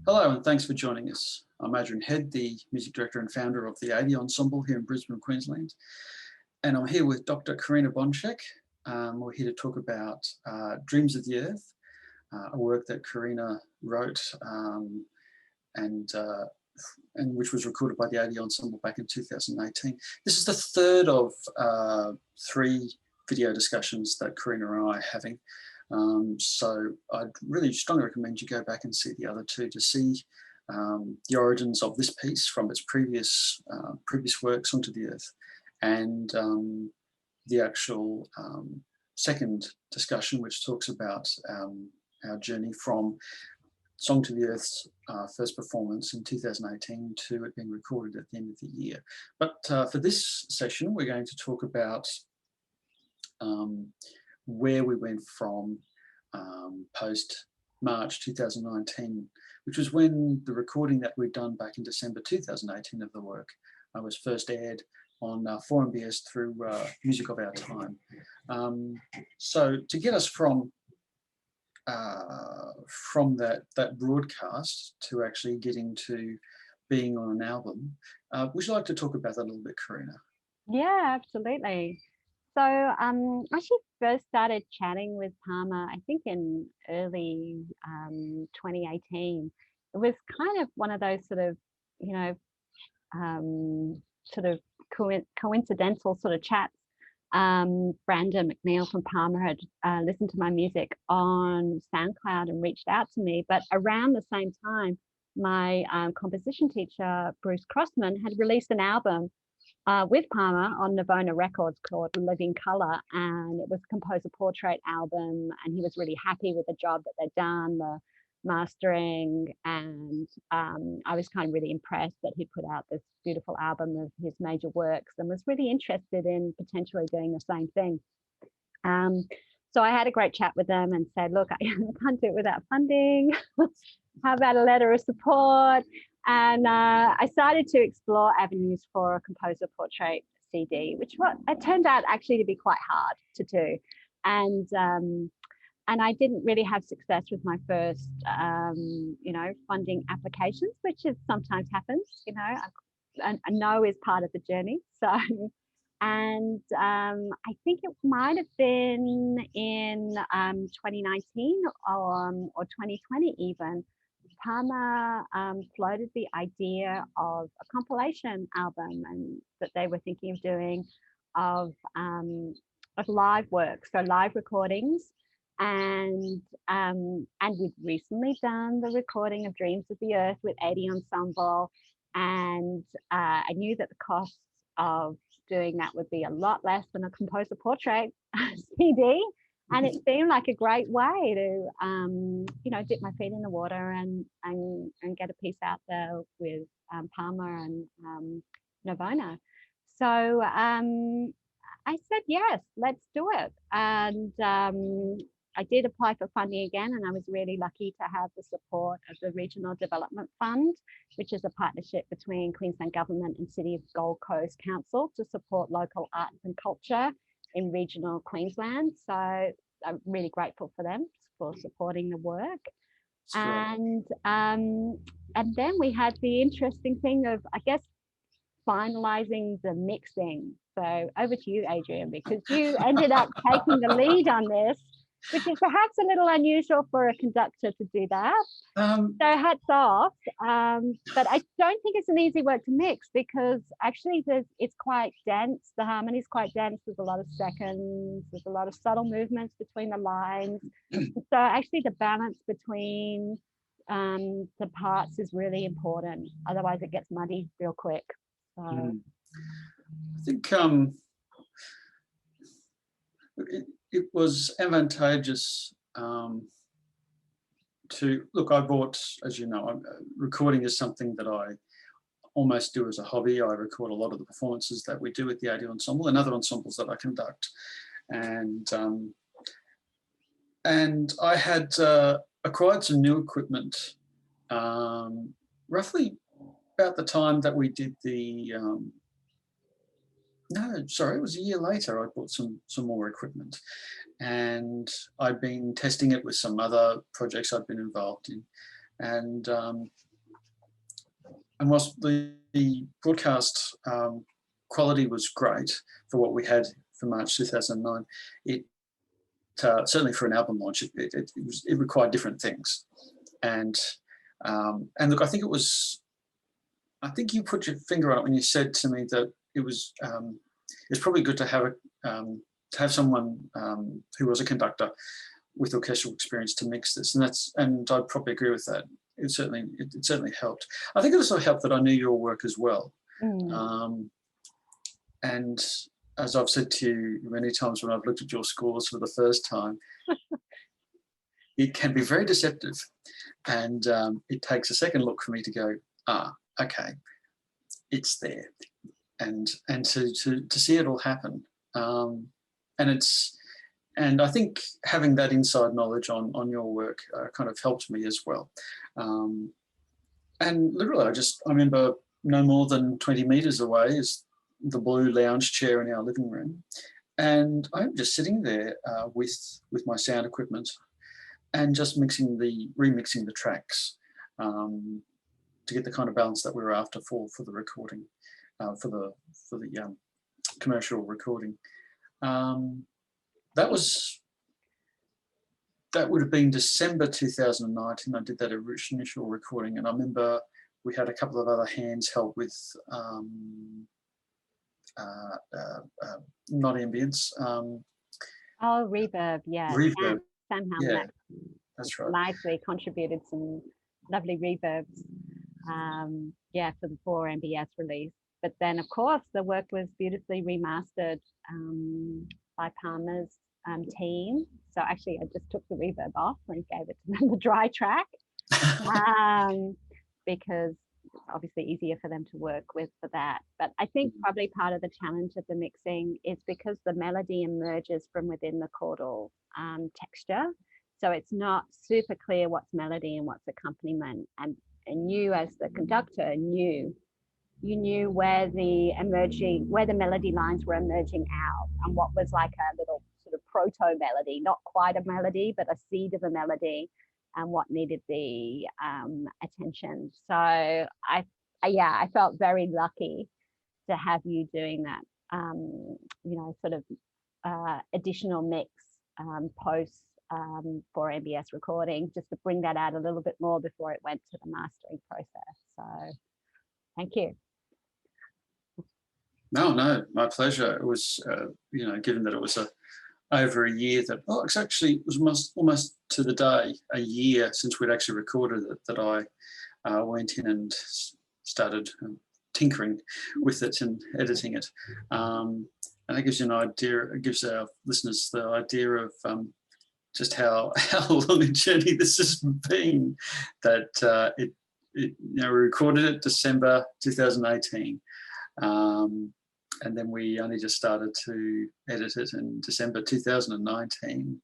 Hello and thanks for joining us. I'm Adrian Head, the music director and founder of the AD Ensemble here in Brisbane, Queensland. And I'm here with Dr. Corrina Bonshek. We're here to talk about Dreams of the Earth, a work that Corrina wrote and which was recorded by the AD Ensemble back in 2018. This is the third of 3 video discussions that Corrina and I are having. So I'd really strongly recommend you go back and see the other 2 to see the origins of this piece from its previous work, Song to the Earth, and the actual second discussion, which talks about our journey from Song to the Earth's first performance in 2018 to it being recorded at the end of the year. But for this session, we're going to talk about where we went from post-March 2019, which was when the recording that we'd done back in December 2018 of the work was first aired on 4MBS through Music of Our Time. So to get us from that broadcast to actually getting to being on an album, would you like to talk about that a little bit, Corrina? Yeah, absolutely. So I actually first started chatting with Palmer, I think in early 2018. It was kind of one of those sort of, sort of coincidental sort of chats. Brandon McNeil from Palmer had listened to my music on SoundCloud and reached out to me. But around the same time, my composition teacher, Bruce Crossman, had released an album with Palmer on Nirvana Records called Living Colour, and it was a composer portrait album, and he was really happy with the job that they'd done, the mastering, and I was kind of really impressed that he put out this beautiful album of his major works and was really interested in potentially doing the same thing. So I had a great chat with them and said, look, I can't do it without funding. How about a letter of support? And I started to explore avenues for a composer portrait CD, which it turned out actually to be quite hard to do. And I didn't really have success with my first, funding applications, which is sometimes happens, a no is part of the journey. So, and I think it might have been in 2019 or 2020 even, Palmer floated the idea of a compilation album and that they were thinking of doing of live work, so live recordings. And we'd recently done the recording of Dreams of the Earth with AD Ensemble, and I knew that the costs of doing that would be a lot less than a composer portrait CD. And it seemed like a great way to, dip my feet in the water and get a piece out there with Palmer and Nirvana. So I said, yes, let's do it. And I did apply for funding again, and I was really lucky to have the support of the Regional Development Fund, which is a partnership between Queensland Government and City of Gold Coast Council to support local arts and culture in regional Queensland. So I'm really grateful for them for supporting the work. And then we had the interesting thing of, I guess, finalizing the mixing. So over to you, Adrian, because you ended up taking the lead on this, which is perhaps a little unusual for a conductor to do that. So hats off. But I don't think it's an easy work to mix, because actually it's quite dense. The harmony is quite dense. There's a lot of seconds. There's a lot of subtle movements between the lines. So actually the balance between the parts is really important. Otherwise it gets muddy real quick. So. I think it was advantageous to look. I bought, as you know, recording is something that I almost do as a hobby. I record a lot of the performances that we do at the AD Ensemble and other ensembles that I conduct, and I had acquired some new equipment roughly about the time that we did the no, sorry, it was a year later. I bought some more equipment, and I'd been testing it with some other projects I'd been involved in. And whilst the broadcast quality was great for what we had for March 2009, it certainly for an album launch, it required different things. And look, I think you put your finger on it when you said to me that it's probably good to have someone who was a conductor with orchestral experience to mix this, and I'd probably agree with that. It certainly helped. I think it also helped that I knew your work as well. And as I've said to you many times when I've looked at your scores for the first time, it can be very deceptive, and it takes a second look for me to go, okay, it's there, and to see it all happen, and I think having that inside knowledge on your work kind of helped me as well. And literally, I remember no more than 20 meters away is the blue lounge chair in our living room, and I'm just sitting there with my sound equipment and just remixing the tracks to get the kind of balance that we were after for the recording, for the commercial recording. That would have been December 2019. I did that initial recording, and I remember we had a couple of other hands help with not ambience. Reverb, yeah. Reverb. Sam Yeah, that's right. Nicely contributed some lovely reverbs, for the 4MBS release. But then, of course, the work was beautifully remastered by Palmer's team. So actually, I just took the reverb off and gave it to them, the dry track, because it's obviously easier for them to work with for that. But I think probably part of the challenge of the mixing is because the melody emerges from within the chordal texture. So it's not super clear what's melody and what's accompaniment. And you as the conductor knew where the melody lines were emerging out and what was like a little sort of proto melody, not quite a melody, but a seed of a melody, and what needed the attention. So I felt very lucky to have you doing that, sort of additional mix post for MBS recording, just to bring that out a little bit more before it went to the mastering process. So thank you. No, my pleasure. It was, given that it was over a year it was almost to the day, a year since we'd actually recorded it, that I went in and started tinkering with it and editing it. And that gives you an idea, it gives our listeners the idea of just how long a journey this has been, that we recorded it December 2018. And then we only just started to edit it in December 2019.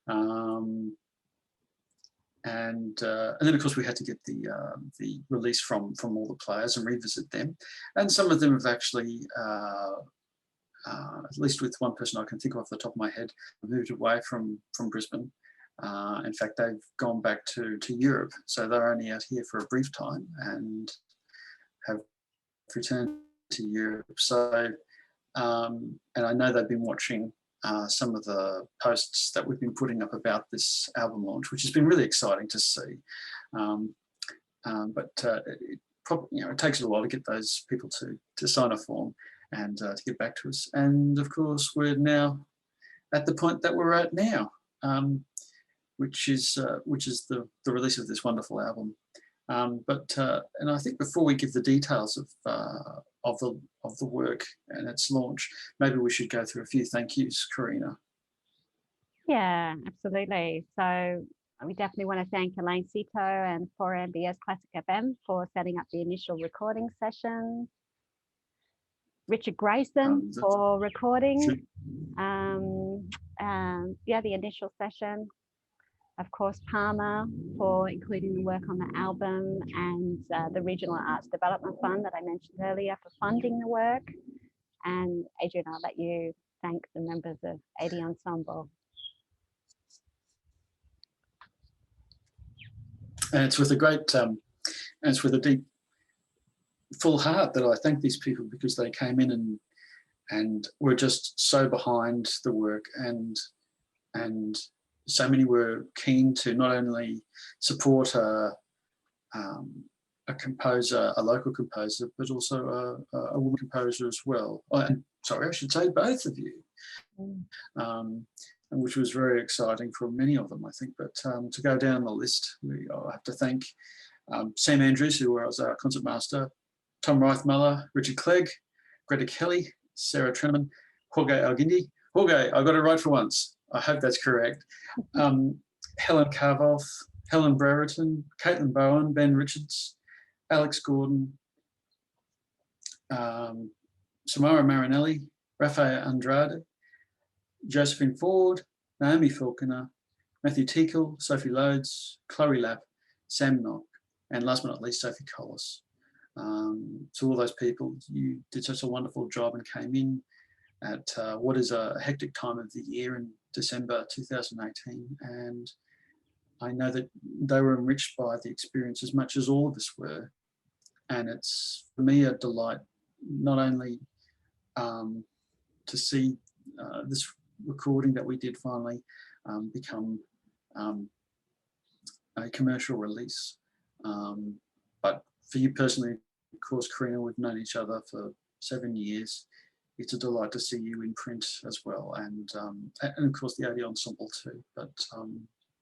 And then, of course, we had to get the release from all the players and revisit them. And some of them have actually, at least with one person I can think of off the top of my head, moved away from Brisbane. In fact, they've gone back to Europe. So they're only out here for a brief time and have returned to Europe. So, and I know they've been watching some of the posts that we've been putting up about this album launch, which has been really exciting to see. But it takes a while to get those people to sign a form and to get back to us. And of course, we're now at the point that we're at now, which is the release of this wonderful album. And I think before we give the details of the work and its launch, maybe we should go through a few thank yous, Corrina. Yeah, absolutely. So we definitely want to thank Elaine Sito and 4MBS Classic FM for setting up the initial recording session. Richard Grayson for recording, the initial session. Of course, Palmer for including the work on the album, and the Regional Arts Development Fund that I mentioned earlier for funding the work. And Adrian, I'll let you thank the members of AD Ensemble. And it's with a great, and it's with a deep, full heart that I thank these people, because they came in and were just so behind the work, and so many were keen to not only support a composer, a local composer, but also a woman composer as well. And sorry, I should say both of you, and which was very exciting for many of them, I think. But to go down the list, I have to thank Sam Andrews, who was our concert master, Tom Reithmuller, Richard Clegg, Greta Kelly, Sarah Treneman, Jorge Alguindi. Jorge, I got it right for once. I hope that's correct. Helen Carvoth, Helen Brereton, Caitlin Bowen, Ben Richards, Alex Gordon, Samara Marinelli, Rafael Andrade, Josephine Ford, Naomi Falconer, Matthew Teakle, Sophie Loads, Chloe Lapp, Sam Knock, and last but not least, Sophie Collis. To all those people, you did such a wonderful job and came in at what is a hectic time of the year in December 2018, and I know that they were enriched by the experience as much as all of us were. And it's, for me, a delight not only to see this recording that we did finally become a commercial release, but for you personally, of course, Corrina, we've known each other for 7 years. It's a delight to see you in print as well, and of course the AD Ensemble too. But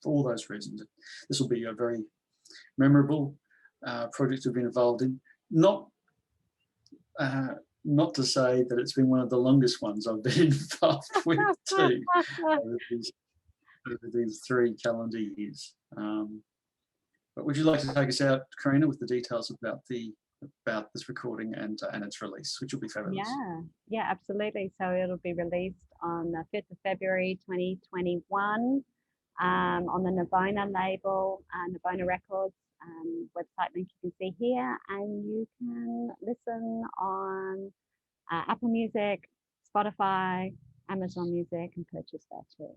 for all those reasons, this will be a very memorable project to be involved in. Not to say that it's been one of the longest ones I've been involved with too, over these 3 calendar years. But would you like to take us out, Corrina, with the details about this recording and its release, which will be fabulous? Yeah, absolutely. So it'll be released on the 5th of February 2021 on the Navona label, Navona Records website link you can see here, and you can listen on Apple Music, Spotify, Amazon Music, and purchase that too.